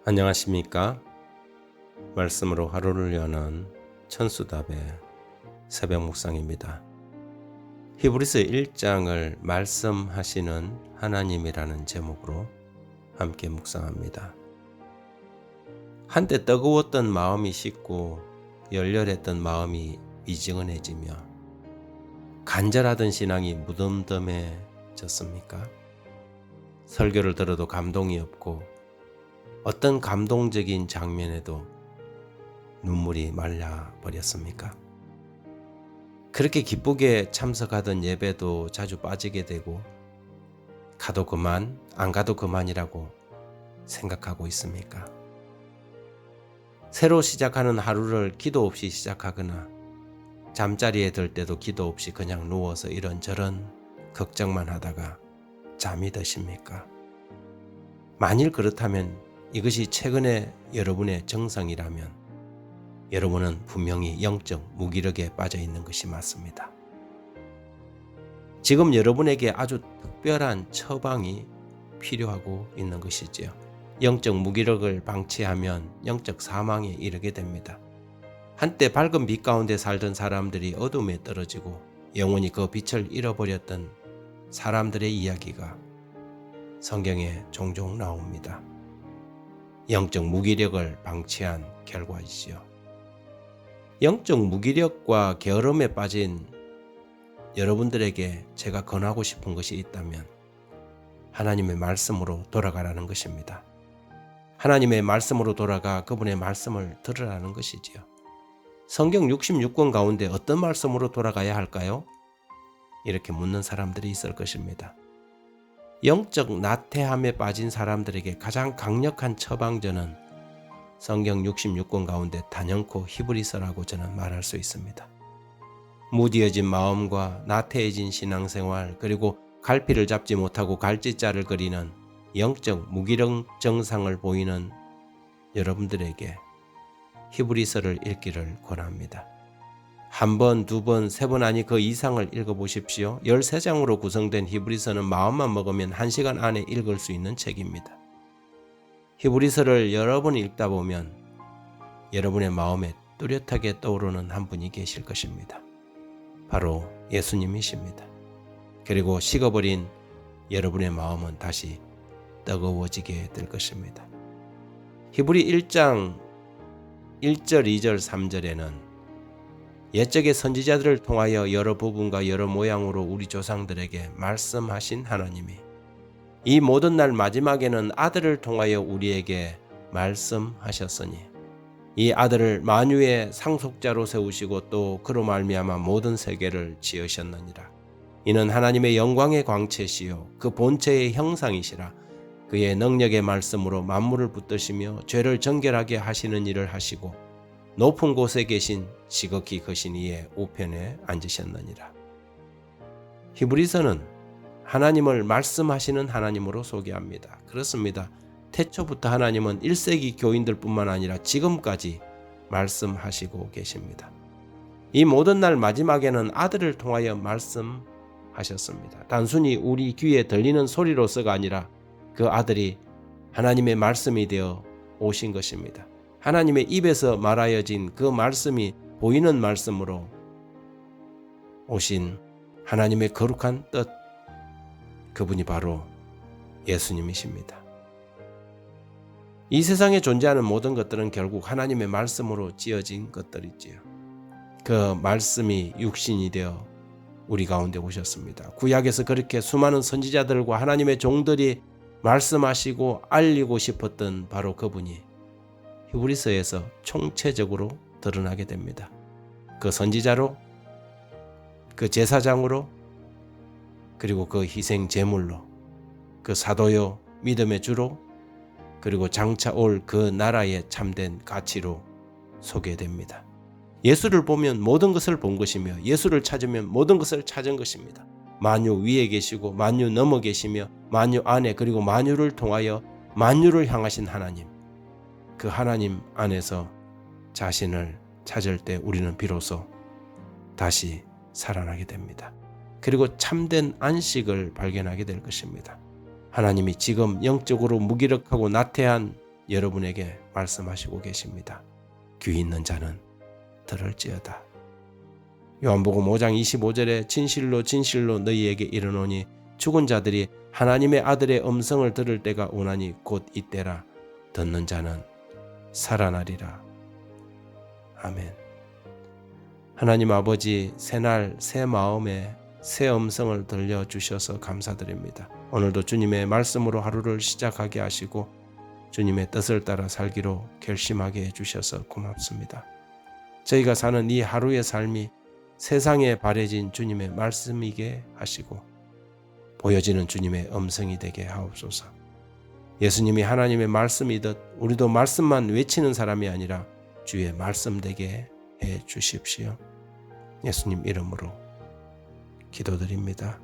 안녕하십니까? 말씀으로 하루를 여는 천수답의 새벽 묵상입니다. 히브리서 1장을 말씀하시는 하나님이라는 제목으로 함께 묵상합니다. 한때 뜨거웠던 마음이 식고 열렬했던 마음이 미지근해지며 간절하던 신앙이 무덤덤해졌습니까? 설교를 들어도 감동이 없고 어떤 감동적인 장면에도 눈물이 말라버렸습니까? 그렇게 기쁘게 참석하던 예배도 자주 빠지게 되고 가도 그만, 안 가도 그만이라고 생각하고 있습니까? 새로 시작하는 하루를 기도 없이 시작하거나 잠자리에 들 때도 기도 없이 그냥 누워서 이런저런 걱정만 하다가 잠이 드십니까? 만일 그렇다면 이것이 최근에 여러분의 정상이라면 여러분은 분명히 영적 무기력에 빠져 있는 것이 맞습니다. 지금 여러분에게 아주 특별한 처방이 필요하고 있는 것이지요. 영적 무기력을 방치하면 영적 사망에 이르게 됩니다. 한때 밝은 빛 가운데 살던 사람들이 어둠에 떨어지고 영원히 그 빛을 잃어버렸던 사람들의 이야기가 성경에 종종 나옵니다. 영적 무기력을 방치한 결과이지요. 영적 무기력과 게으름에 빠진 여러분들에게 제가 권하고 싶은 것이 있다면 하나님의 말씀으로 돌아가라는 것입니다. 하나님의 말씀으로 돌아가 그분의 말씀을 들으라는 것이지요. 성경 66권 가운데 어떤 말씀으로 돌아가야 할까요? 이렇게 묻는 사람들이 있을 것입니다. 영적 나태함에 빠진 사람들에게 가장 강력한 처방전은 성경 66권 가운데 단연코 히브리서라고 저는 말할 수 있습니다. 무디어진 마음과 나태해진 신앙생활, 그리고 갈피를 잡지 못하고 갈짓자를 그리는 영적 무기력 증상을 보이는 여러분들에게 히브리서를 읽기를 권합니다. 한 번, 두 번, 세 번 아니 그 이상을 읽어보십시오. 13장으로 구성된 히브리서는 마음만 먹으면 1시간 안에 읽을 수 있는 책입니다. 히브리서를 여러 번 읽다 보면 여러분의 마음에 뚜렷하게 떠오르는 한 분이 계실 것입니다. 바로 예수님이십니다. 그리고 식어버린 여러분의 마음은 다시 뜨거워지게 될 것입니다. 히브리 1장 1절, 2절, 3절에는 옛적의 선지자들을 통하여 여러 부분과 여러 모양으로 우리 조상들에게 말씀하신 하나님이 이 모든 날 마지막에는 아들을 통하여 우리에게 말씀하셨으니 이 아들을 만유의 상속자로 세우시고 또 그로 말미암아 모든 세계를 지으셨느니라. 이는 하나님의 영광의 광채시요 그 본체의 형상이시라. 그의 능력의 말씀으로 만물을 붙드시며 죄를 정결하게 하시는 일을 하시고 높은 곳에 계신 지극히 크신 이의 우편에 앉으셨느니라. 히브리서는 하나님을 말씀하시는 하나님으로 소개합니다. 그렇습니다. 태초부터 하나님은 1세기 교인들 뿐만 아니라 지금까지 말씀하시고 계십니다. 이 모든 날 마지막에는 아들을 통하여 말씀하셨습니다. 단순히 우리 귀에 들리는 소리로서가 아니라 그 아들이 하나님의 말씀이 되어 오신 것입니다. 하나님의 입에서 말하여진 그 말씀이 보이는 말씀으로 오신 하나님의 거룩한 뜻, 그분이 바로 예수님이십니다. 이 세상에 존재하는 모든 것들은 결국 하나님의 말씀으로 지어진 것들이지요. 그 말씀이 육신이 되어 우리 가운데 오셨습니다. 구약에서 그렇게 수많은 선지자들과 하나님의 종들이 말씀하시고 알리고 싶었던 바로 그분이 히브리서에서 총체적으로 드러나게 됩니다. 그 선지자로, 그 제사장으로, 그리고 그 희생 제물로, 그 사도요 믿음의 주로, 그리고 장차 올 그 나라의 참된 가치로 소개됩니다. 예수를 보면 모든 것을 본 것이며 예수를 찾으면 모든 것을 찾은 것입니다. 만유 위에 계시고 만유 넘어 계시며 만유 안에 그리고 만유를 통하여 만유를 향하신 하나님, 그 하나님 안에서 자신을 찾을 때 우리는 비로소 다시 살아나게 됩니다. 그리고 참된 안식을 발견하게 될 것입니다. 하나님이 지금 영적으로 무기력하고 나태한 여러분에게 말씀하시고 계십니다. 귀 있는 자는 들을지어다. 요한복음 5장 25절에 진실로 진실로 너희에게 이르노니 죽은 자들이 하나님의 아들의 음성을 들을 때가 오나니 곧 이때라. 듣는 자는 살아나리라. 아멘. 하나님 아버지, 새날 새 마음에 새 음성을 들려주셔서 감사드립니다. 오늘도 주님의 말씀으로 하루를 시작하게 하시고 주님의 뜻을 따라 살기로 결심하게 해주셔서 고맙습니다. 저희가 사는 이 하루의 삶이 세상에 바래진 주님의 말씀이게 하시고 보여지는 주님의 음성이 되게 하옵소서. 예수님이 하나님의 말씀이듯 우리도 말씀만 외치는 사람이 아니라 주의 말씀 되게 해 주십시오. 예수님 이름으로 기도드립니다.